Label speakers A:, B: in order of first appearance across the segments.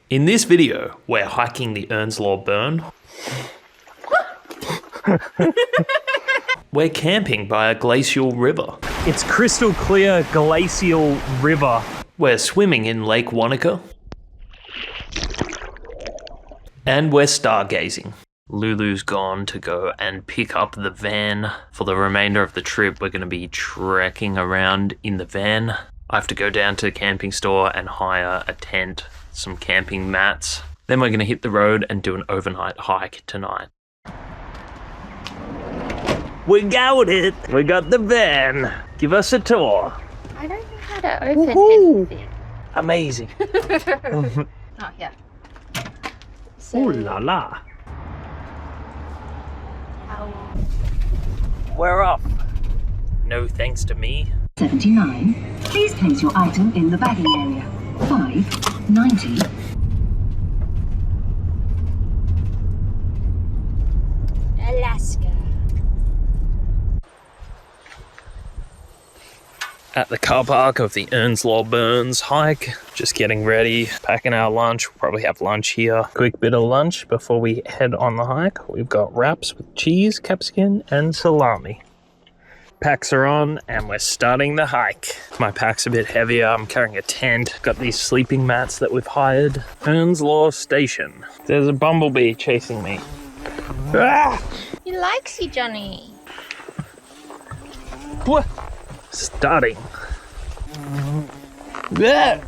A: In this video, we're hiking the Earnslaw burn. We're camping by a glacial river.
B: It's crystal clear glacial river.
A: We're swimming in Lake Wanaka. And we're stargazing. Lulu's gone to go and pick up the van. For the remainder of the trip, we're going to be trekking around in the van. I have to go down to the camping store and hire a tent, some camping mats. Then we're going to hit the road and do an overnight hike tonight. We got it! We got the van! Give us a tour.
C: I don't know how to open anything.
A: Amazing.
C: Oh, yeah. So,
B: Ooh la la.
A: We're off. No thanks to me.
D: 79. Please place your item in the bagging area. 590.
C: Alaska.
A: At the car park of the Earnslaw Burns hike, just getting ready, packing our lunch. We'll probably have lunch here. Quick bit of lunch before we head on the hike. We've got wraps with cheese, capsicum, and salami. Packs are on and we're starting the hike. My pack's a bit heavier. I'm carrying a tent. Got these sleeping mats that we've hired. Earnslaw Station. There's a bumblebee chasing me. Ah!
C: He likes you, Johnny.
A: What? Starting. Yeah.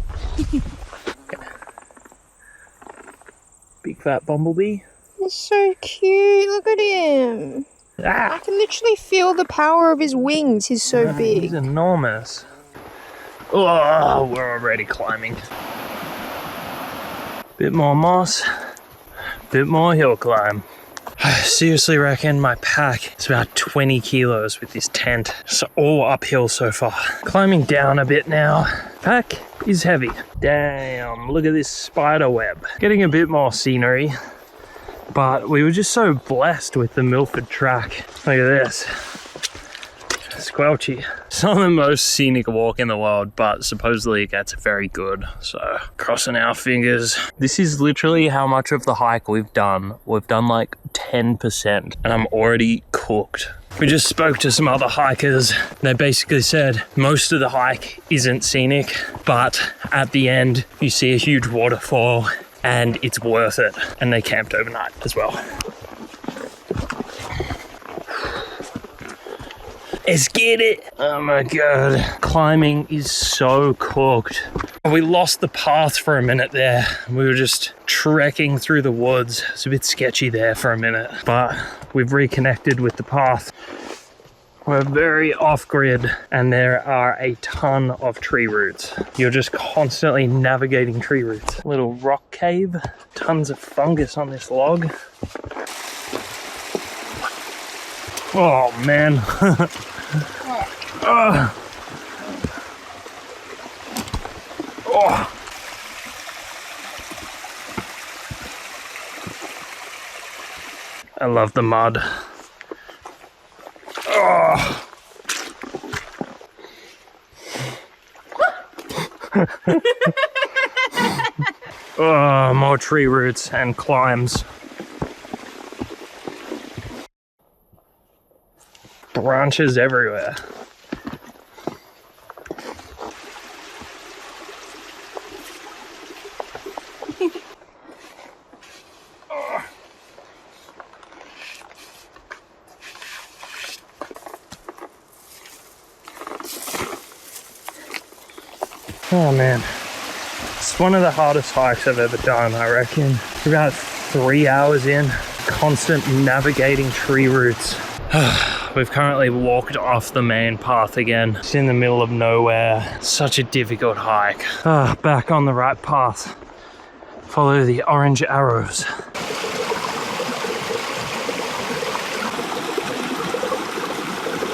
A: Big fat bumblebee.
E: He's so cute. Look at him. I
A: Ah,
E: can literally feel the power of his wings. He's so
A: he's
E: big.
A: enormous. Oh, we're already climbing. Bit more moss, bit more hill climb. I seriously reckon my pack is about 20 kilos with this tent. It's all uphill so far. Climbing down a bit now. Pack is heavy. Damn, look at this spider web. Getting a bit more scenery, but we were just so blessed with the Milford track. Look at this. Squelchy. It's not the most scenic walk in the world, but supposedly it gets very good. So, crossing our fingers. This is literally how much of the hike we've done. We've done like 10%, and I'm already cooked. We just spoke to some other hikers. They basically said most of the hike isn't scenic, but at the end, you see a huge waterfall, and it's worth it. And they camped overnight as well. Let's get it. Oh my god. Climbing is so cooked. We lost the path for a minute there. We were just trekking through the woods. It's a bit sketchy there for a minute, but we've reconnected with the path. We're very off-grid and there are a ton of tree roots. You're just constantly navigating tree roots. Little rock cave, tons of fungus on this log. Oh man. Oh. I love the mud. Oh. Oh, more tree roots and climbs. Branches everywhere. Oh man, it's one of the hardest hikes I've ever done, I reckon. We're about 3 hours in, constant navigating tree roots. We've currently walked off the main path again. It's in the middle of nowhere. Such a difficult hike. Back on the right path. Follow the orange arrows.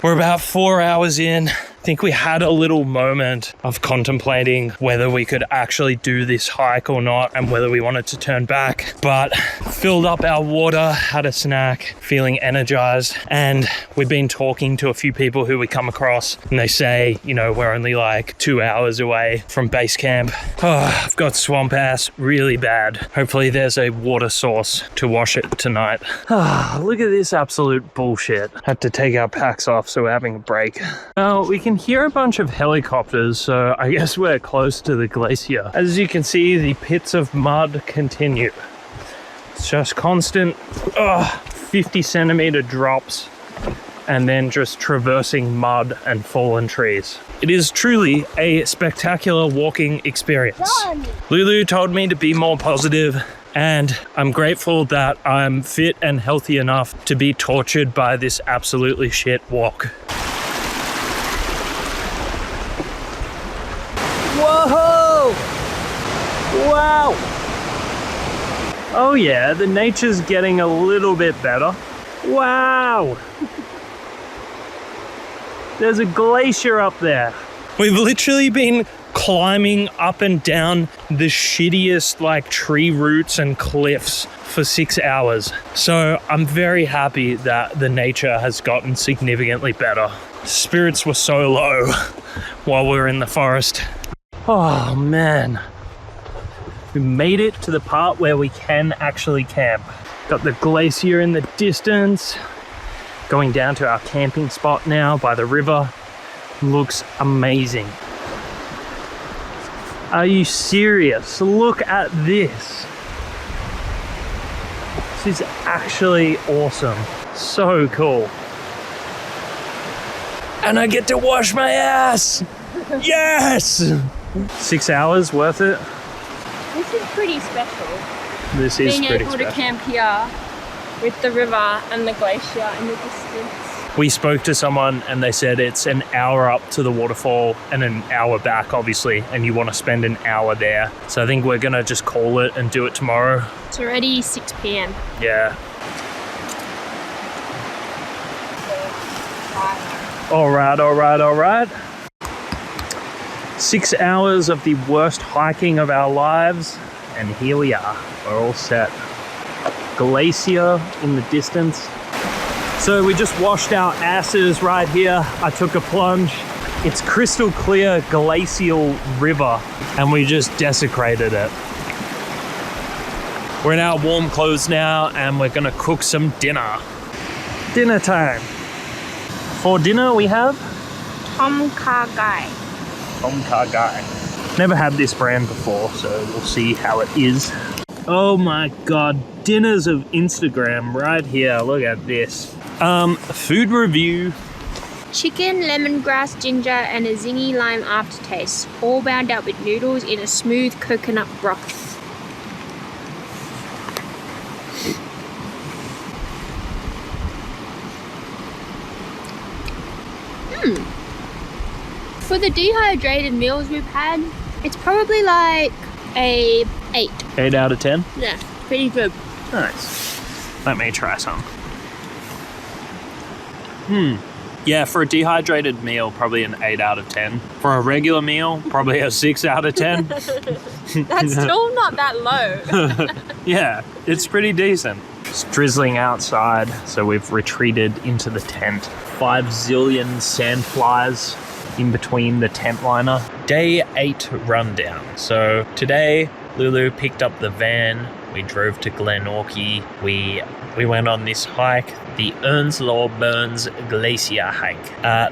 A: We're about 4 hours in. think we had a little moment of contemplating whether we could actually do this hike or not and whether we wanted to turn back, but filled up our water, had a snack, feeling energized, and we've been talking to a few people who we come across and they say, you know, we're only like 2 hours away from base camp. Oh, I've got swamp ass really bad. Hopefully there's a water source to wash it tonight. Look at this absolute bullshit. Had to take our packs off, so we're having a break. Well, we can hear a bunch of helicopters, so I guess we're close to the glacier. As you can see, the pits of mud continue. It's just constant 50 centimeter drops and then just traversing mud and fallen trees. It is truly a spectacular walking experience. Lulu told me to be more positive, and I'm grateful that I'm fit and healthy enough to be tortured by this absolutely shit walk. Whoa! Wow! Oh yeah, the nature's getting a little bit better. Wow! There's a glacier up there. We've literally been climbing up and down the shittiest like tree roots and cliffs for 6 hours. So I'm very happy that the nature has gotten significantly better. Spirits were so low while we were in the forest. Oh man. We made it to the part where we can actually camp. Got the glacier in the distance. Going down to our camping spot now by the river. Looks amazing. Are you serious? Look at this. This is actually awesome. So cool. And I get to wash my ass. Yes! 6 hours worth it?
C: This is pretty special.
A: This is
C: being
A: pretty
C: able
A: special.
C: to camp here with the river and the glacier in the distance.
A: We spoke to someone and they said it's an hour up to the waterfall and an hour back, obviously, and you want to spend an hour there. So I think we're going to just call it and do it tomorrow.
C: It's already 6 p.m.
A: Yeah. All right. 6 hours of the worst hiking of our lives, and here we are. We're all set. Glacier in the distance. So we just washed our asses right here. I took a plunge. It's crystal clear glacial river, and we just desecrated it. We're in our warm clothes now, and we're gonna cook some dinner. Dinner time. For dinner we have
C: Tom Kha Gai.
A: Tom Kha Gai. Never had this brand before, so we'll see how it is. Oh my god, dinners of Instagram right here. Look at this. Food review.
C: Chicken, lemongrass, ginger, and a zingy lime aftertaste, all bound up with noodles in a smooth coconut broth. For the dehydrated meals we've had, it's probably like a 8.
A: 8 out of 10.
C: Yeah, pretty good.
A: Nice. Let me try some. Yeah, for a dehydrated meal, probably an 8 out of 10. For a regular meal, probably a 6 out of 10.
C: That's still not that low.
A: Yeah, it's pretty decent. It's drizzling outside, so we've retreated into the tent. 5 zillion sandflies in between the tent liner. Day 8 rundown. So today, Lulu picked up the van. We drove to Glenorchy. We went on this hike, the Earnslaw Burns Glacier hike.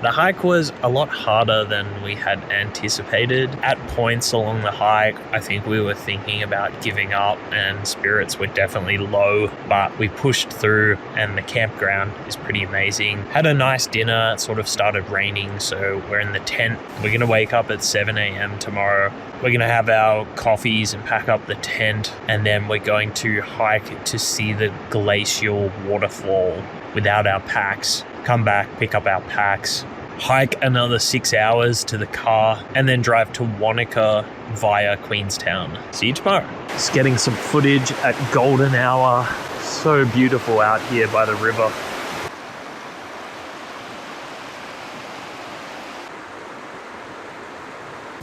A: The hike was a lot harder than we had anticipated. At points along the hike, I think we were thinking about giving up and spirits were definitely low, but we pushed through and the campground is pretty amazing. Had a nice dinner. It sort of started raining, so we're in the tent. We're going to wake up at 7 a.m. tomorrow. We're going to have our coffees and pack up the tent, and then we're going to hike to see the glacial waterfall without our packs. Come back, pick up our packs, hike another 6 hours to the car, and then drive to Wanaka via Queenstown. See you tomorrow. Just getting some footage at golden hour. So beautiful out here by the river.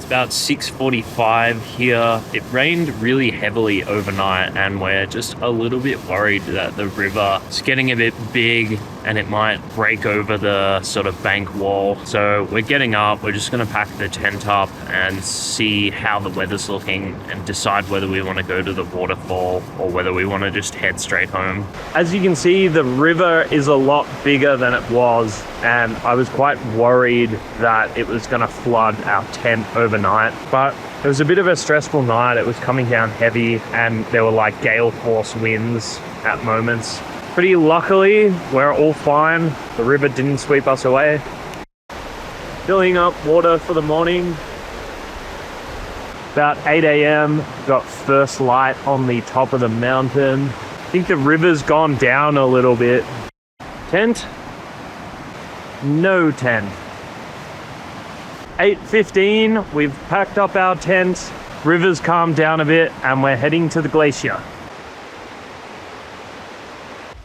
A: about 6:45 here. It rained really heavily overnight and we're just a little bit worried that the river is getting a bit big and it might break over the sort of bank wall. So we're getting up, we're just going to pack the tent up and see how the weather's looking and decide whether we want to go to the waterfall or whether we want to just head straight home.
B: As you can see, the river is a lot bigger than it was, and I was quite worried that it was going to flood our tent overnight, but it was a bit of a stressful night. It was coming down heavy and there were like gale force winds at moments. Pretty luckily, we're all fine. The river didn't sweep us away. Filling up water for the morning. About 8 a.m, got first light on the top of the mountain. I think the river's gone down a little bit. Tent? No tent. 8:15, we've packed up our tent. River's calmed down a bit and we're heading to the glacier.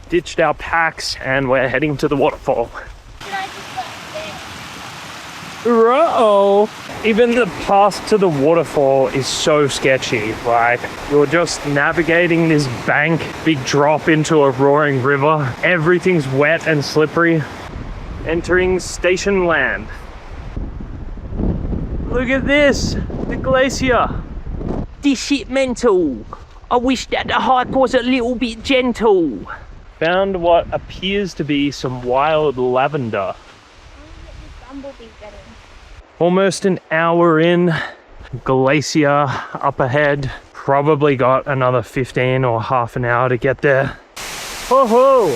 B: Ditched our packs and we're heading to the waterfall. Uh-oh. Even the path to the waterfall is so sketchy. Like, you're just navigating this bank, big drop into a roaring river. Everything's wet and slippery. Entering station land. Look at this, the glacier. This shit mental. I wish that the hike was a little bit gentle. Found what appears to be some wild lavender. Almost an hour in, glacier up ahead. Probably got another 15 or half an hour to get there. Ho ho!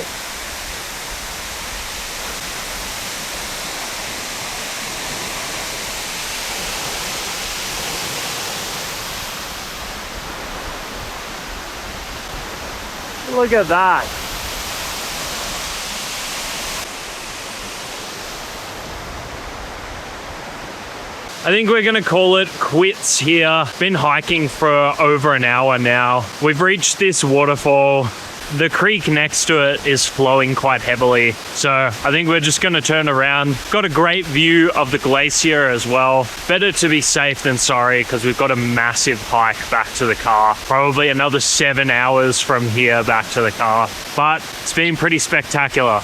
B: Look at that. I think we're gonna call it quits here. Been hiking for over an hour now. We've reached this waterfall. The creek next to it is flowing quite heavily, so I think we're just gonna turn around. Got a great view of the glacier as well. Better to be safe than sorry, because we've got a massive hike back to the car. Probably another 7 hours from here back to the car, but it's been pretty spectacular.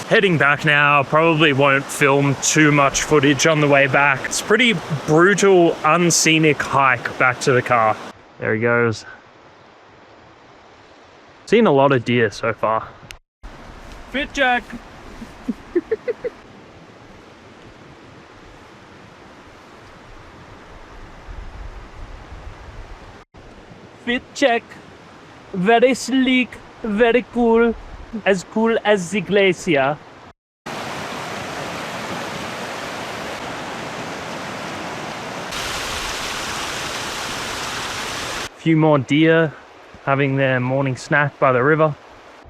B: Heading back now, probably won't film too much footage on the way back. It's a pretty brutal, unscenic hike back to the car. There he goes. Seen a lot of deer so far. Fit check. Fit check. Very sleek, very cool. As cool as the glacier. Few more deer having their morning snack by the river.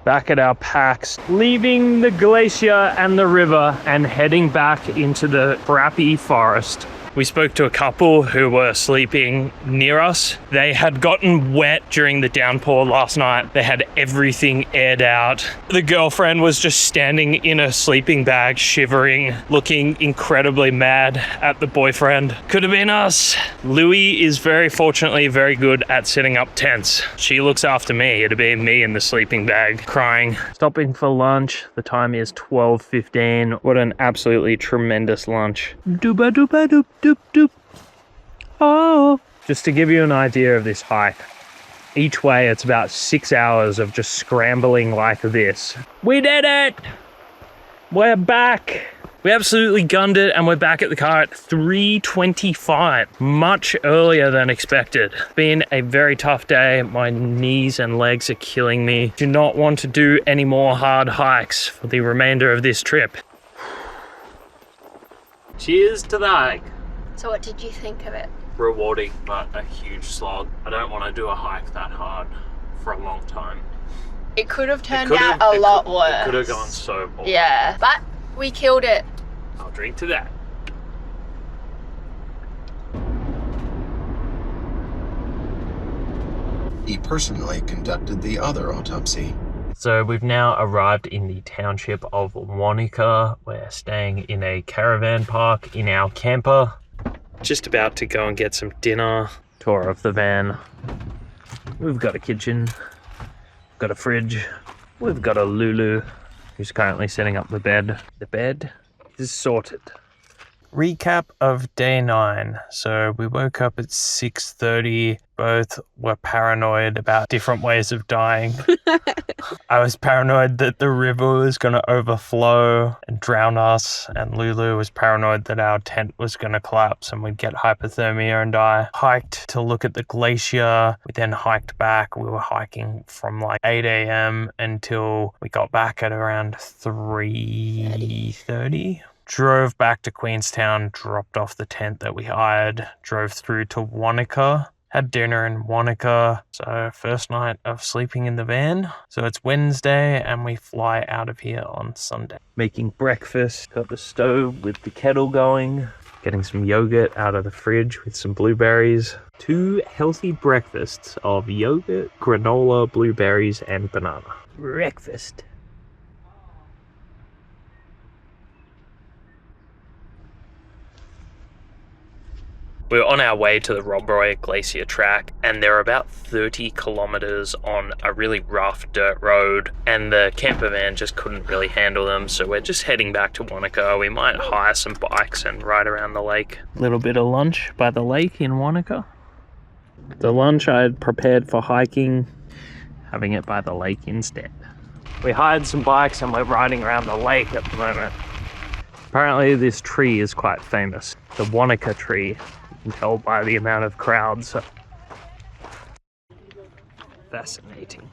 B: Back at our packs, leaving the glacier and the river and heading back into the crappy forest. We spoke to a couple who were sleeping near us. They had gotten wet during the downpour last night. They had everything aired out. The girlfriend was just standing in a sleeping bag, shivering, looking incredibly mad at the boyfriend. Could have been us. Louie is fortunately very good at setting up tents. She looks after me. It'd be me in the sleeping bag, crying. Stopping for lunch. The time is 12:15. What an absolutely tremendous lunch. Dooba dooba doop. Doop, doop. Oh. Just to give you an idea of this hike, each way it's about 6 hours of just scrambling like this. We did it! We're back! We absolutely gunned it and we're back at the car at 3:25, much earlier than expected. Been a very tough day. My knees and legs are killing me. Do not want to do any more hard hikes for the remainder of this trip. Cheers to the hike.
C: So what did you think of it?
A: Rewarding, but a huge slog. I don't want to do a hike that hard for a long time.
C: It could have turned out a lot worse.
A: It could have gone so poor.
C: Yeah, but we killed it.
A: I'll drink to that.
F: He personally conducted the other autopsy.
B: So we've now arrived in the township of Wanaka. We're staying in a caravan park in our camper.
A: Just about to go and get some dinner.
B: Tour of the van. We've got a kitchen, we've got a fridge, we've got a Lulu who's currently setting up the bed. The bed is sorted.
A: Recap of day 9. So we woke up at 6:30. Both were paranoid about different ways of dying. I was paranoid that the river was going to overflow and drown us, and Lulu was paranoid that our tent was going to collapse and we'd get hypothermia and die. Hiked to look at the glacier. We then hiked back. We were hiking from like 8 a.m. until we got back at around 3:30. Drove back to Queenstown, dropped off the tent that we hired, drove through to Wanaka, had dinner in Wanaka. So first night of sleeping in the van. So it's Wednesday and we fly out of here on Sunday.
B: Making breakfast, got the stove with the kettle going, getting some yogurt out of the fridge with some blueberries. 2 healthy breakfasts of yogurt, granola, blueberries, and banana. Breakfast.
A: We were on our way to the Rombroy Glacier track, and there were about 30 kilometers on a really rough dirt road, and the camper van just couldn't really handle them, so we're just heading back to Wanaka. We might hire some bikes and ride around the lake.
B: A little bit of lunch by the lake in Wanaka. The lunch I had prepared for hiking, having it by the lake instead. We hired some bikes and we're riding around the lake at the moment. Apparently this tree is quite famous, the Wanaka tree. You can tell by the amount of crowds. Fascinating.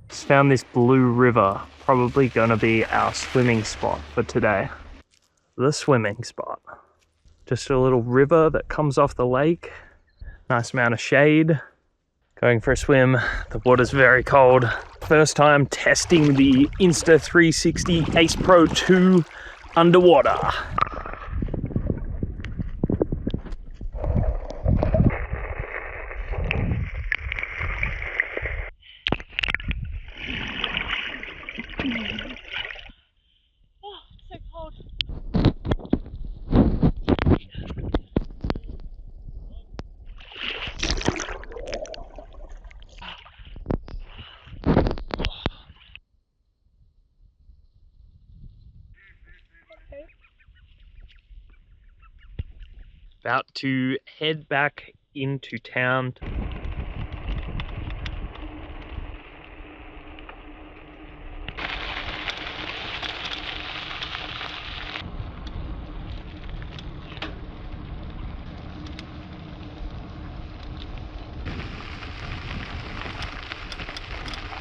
B: Just found this blue river, probably gonna be our swimming spot for today. The swimming spot. Just a little river that comes off the lake. Nice amount of shade. Going for a swim. The water's very cold. First time testing the Insta360 Ace Pro 2 underwater. About to head back into town.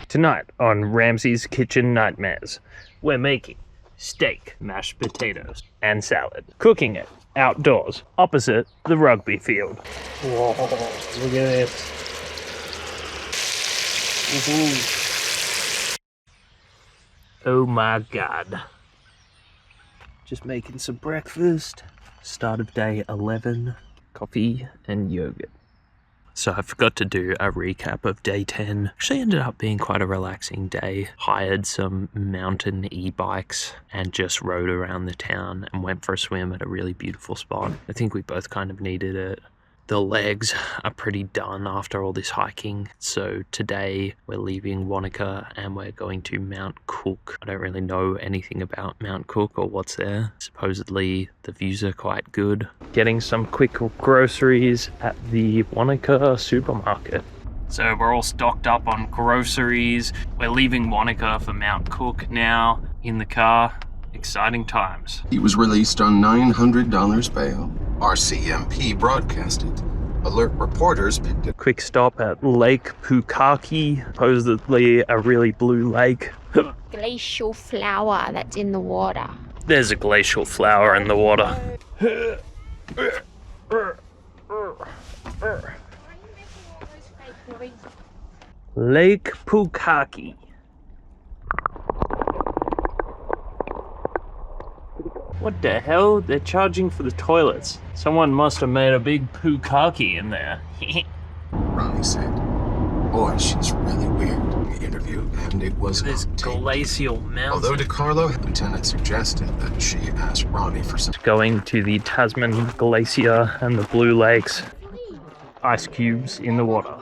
B: Tonight on Ramsay's Kitchen Nightmares, we're making steak, mashed potatoes, and salad. Cooking it outdoors, opposite the rugby field. Whoa, look at this. Woohoo. Oh my God. Just making some breakfast. Start of day 11. Coffee and yogurt. So I forgot to do a recap of day 10. Actually ended up being quite a relaxing day. Hired some mountain e-bikes and just rode around the town and went for a swim at a really beautiful spot. I think we both kind of needed it. The legs are pretty done after all this hiking. So today we're leaving Wanaka and we're going to Mount Cook. I don't really know anything about Mount Cook or what's there. Supposedly the views are quite good. Getting some quick groceries at the Wanaka supermarket. So we're all stocked up on groceries. We're leaving Wanaka for Mount Cook now in the car. Exciting times.
F: He was released on $900 bail. RCMP broadcasted. Alert reporters picked it.
B: Quick stop at Lake Pukaki, supposedly a really blue lake.
C: Glacial flower that's in the water.
B: There's a glacial flower in the water. Lake Pukaki. What the hell? They're charging for the toilets. Someone must have made a big pukaki in there.
F: Ronnie said. Boy, she's really weird in the interview, and it was
A: This
F: on tape.
A: glacial mountain.
F: Although DeCarlo, Lieutenant suggested that she ask Ronnie for some
B: Going to the Tasman Glacier and the Blue Lakes. Ice cubes in the water.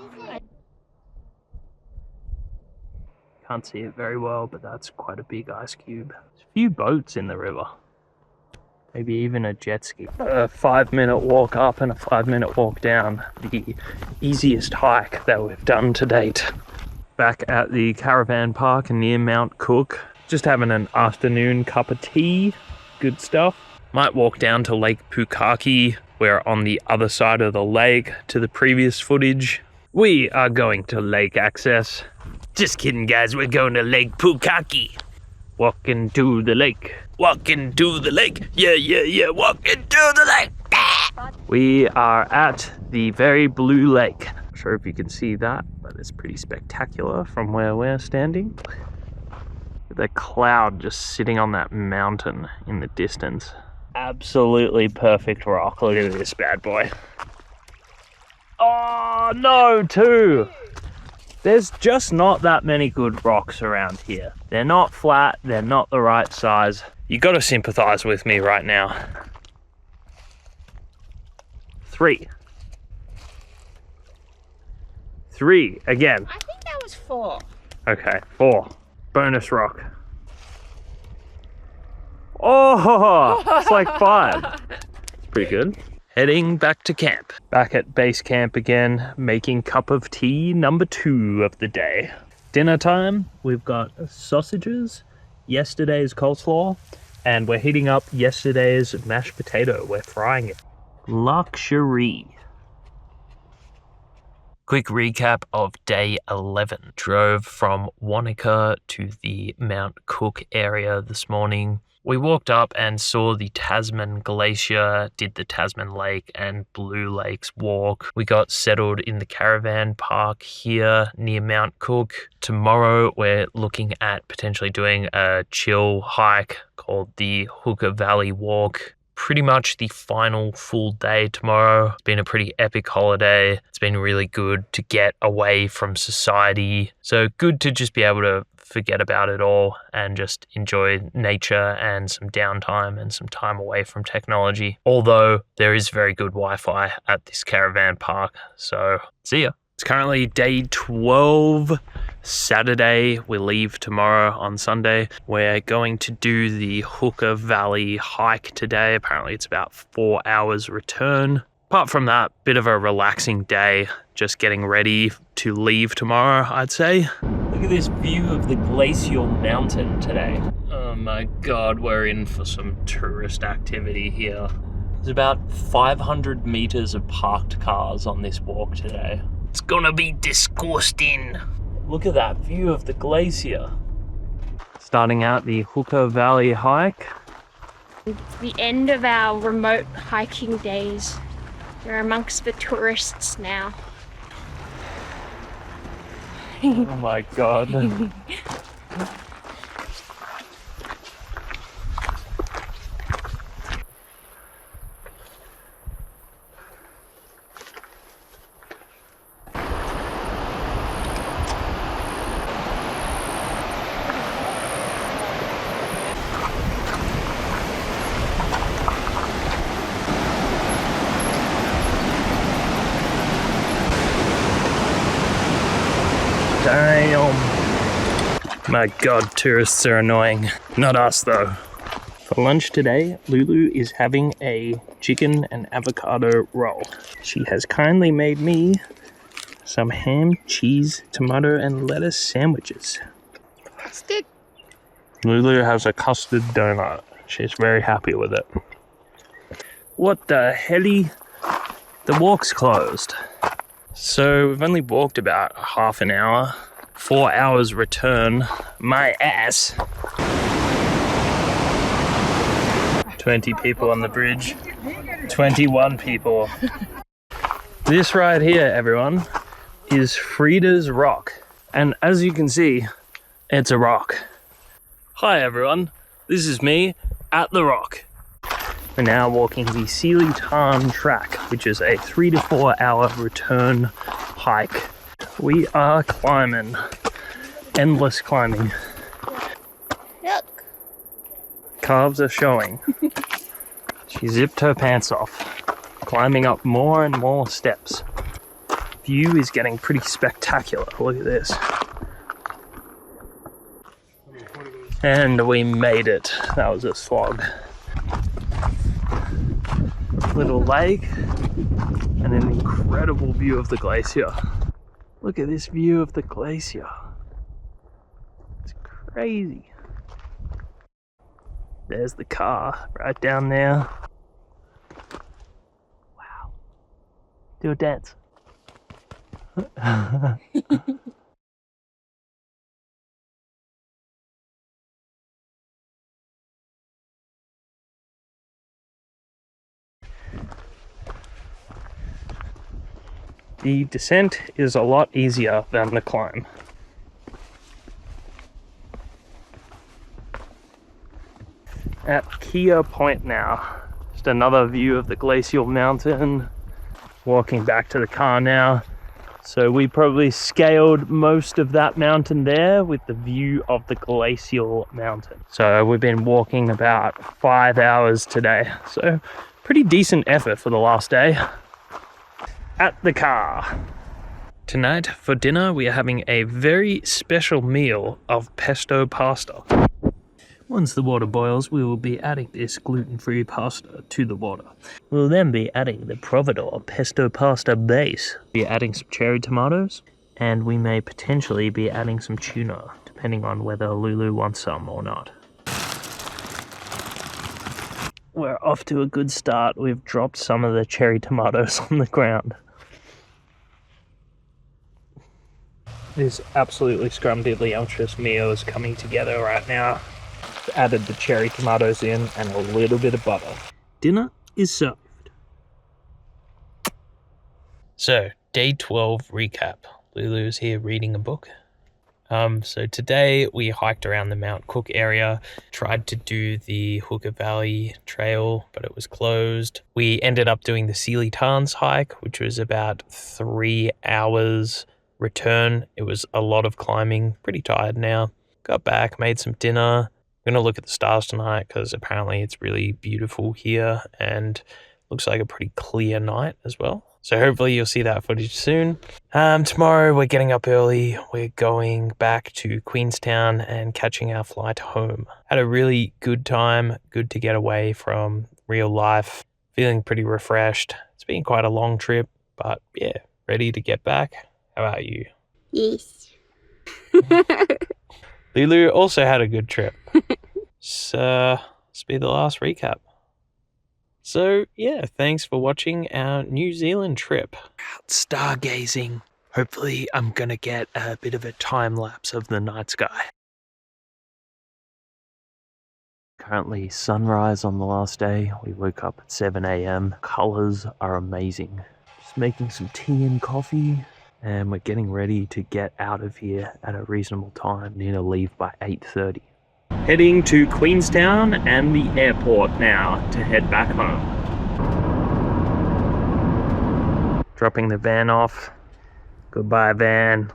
B: Can't see it very well, but that's quite a big ice cube. There's a few boats in the river. Maybe even a jet ski. A 5-minute walk up and a 5-minute walk down. The easiest hike that we've done to date. Back at the caravan park near Mount Cook. Just having an afternoon cup of tea. Good stuff. Might walk down to Lake Pukaki. We're on the other side of the lake to the previous footage. We are going to lake access. Just kidding, guys. We're going to Lake Pukaki. Walking to the lake. Walking to the lake. Yeah. Walking to the lake. We are at the very blue lake. Not sure if you can see that, but it's pretty spectacular from where we're standing. The cloud just sitting on that mountain in the distance. Absolutely perfect rock. Look at this bad boy. Oh, no, two. There's just not that many good rocks around here. They're not flat, they're not the right size. You gotta sympathize with me right now. 3. 3, again.
C: I think that was 4.
B: Okay, 4. Bonus rock. Oh, it's like 5. It's pretty good. Heading back to camp. Back at base camp again, making cup of tea number 2 of the day. Dinner time, we've got sausages, yesterday's coleslaw, and we're heating up yesterday's mashed potato. We're frying it. Luxury. Quick recap of day 11. Drove from Wanaka to the Mount Cook area this morning. We walked up and saw the Tasman Glacier, did the Tasman Lake and Blue Lakes walk. We got settled in the caravan park here near Mount Cook. Tomorrow we're looking at potentially doing a chill hike called the Hooker Valley Walk. Pretty much the final full day tomorrow. It's been a pretty epic holiday. It's been really good to get away from society. So good to just be able to forget about it all and just enjoy nature and some downtime and some time away from technology. Although there is very good Wi-Fi at this caravan park. So see ya. It's currently day 12, Saturday. We leave tomorrow on Sunday. We're going to do the Hooker Valley hike today. Apparently it's about 4 hours return. Apart from that, bit of a relaxing day, just getting ready to leave tomorrow, I'd say. Look at this view of the glacial mountain today. Oh my God, we're in for some tourist activity here. There's about 500 meters of parked cars on this walk today. It's gonna be disgusting. Look at that view of the glacier. Starting out the Hooker Valley hike.
C: It's the end of our remote hiking days. We're amongst the tourists now.
B: Oh my God. Damn. My God, tourists are annoying. Not us though. For lunch today, Lulu is having a chicken and avocado roll. She has kindly made me some ham, cheese, tomato, and lettuce sandwiches.
C: Plastic.
B: Lulu has a custard donut. She's very happy with it. What the helly? The walk's closed. So we've only walked about half an hour. 4 hours return. My ass. 20 people on the bridge. 21 people. This right here, everyone, is Frida's Rock. And as you can see, it's a rock. Hi everyone, this is me at the rock.
A: We're now walking the Sealy Tarn track, which is a 3 to 4 hour return hike. We are climbing. Endless climbing.
E: Look.
A: Calves are showing. She zipped her pants off, climbing up more and more steps. View is getting pretty spectacular. Look at this. And we made it. That was a slog. Little lake and an incredible view of the glacier. Look at this view of the glacier. It's crazy. There's the car right down there. Wow. Do a dance. The descent is a lot easier than the climb. At Kia Point now. Just another view of the glacial mountain. Walking back to the car now. So we probably scaled most of that mountain there with the view of the glacial mountain. So we've been walking about 5 hours today. So pretty decent effort for the last day. At the car. Tonight for dinner we are having a very special meal of pesto pasta. Once the water boils, we will be adding this gluten-free pasta to the water. We'll then be adding the providore pesto pasta base. We'll be adding some cherry tomatoes, and we may potentially be adding some tuna, depending on whether Lulu wants some or not. We're off to a good start. We've dropped some of the cherry tomatoes on the ground. This absolutely scrumdiddlyumptious meal is coming together right now. Added the cherry tomatoes in and a little bit of butter. Dinner is served. So, day 12 recap. Lulu's here reading a book. So today we hiked around the Mount Cook area, tried to do the Hooker Valley Trail, but it was closed. We ended up doing the Sealy Tarns hike, which was about 3 hours return. It was a lot of climbing, pretty tired now. Got back, made some dinner. I'm going to look at the stars tonight because apparently it's really beautiful here and looks like a pretty clear night as well. So hopefully you'll see that footage soon. Tomorrow we're getting up early. We're going back to Queenstown and catching our flight home. Had a really good time. Good to get away from real life. Feeling pretty refreshed. It's been quite a long trip, but yeah, ready to get back. How about you?
C: Yes.
A: Lulu also had a good trip. So, this will be the last recap. So, yeah, thanks for watching our New Zealand trip. Out stargazing. Hopefully, I'm going to get a bit of a time lapse of the night sky. Currently, sunrise on the last day. We woke up at 7 a.m. Colours are amazing. Just making some tea and coffee. And we're getting ready to get out of here at a reasonable time. Need to leave by 8:30. Heading to Queenstown and the airport now to head back home. Dropping the van off. Goodbye, van.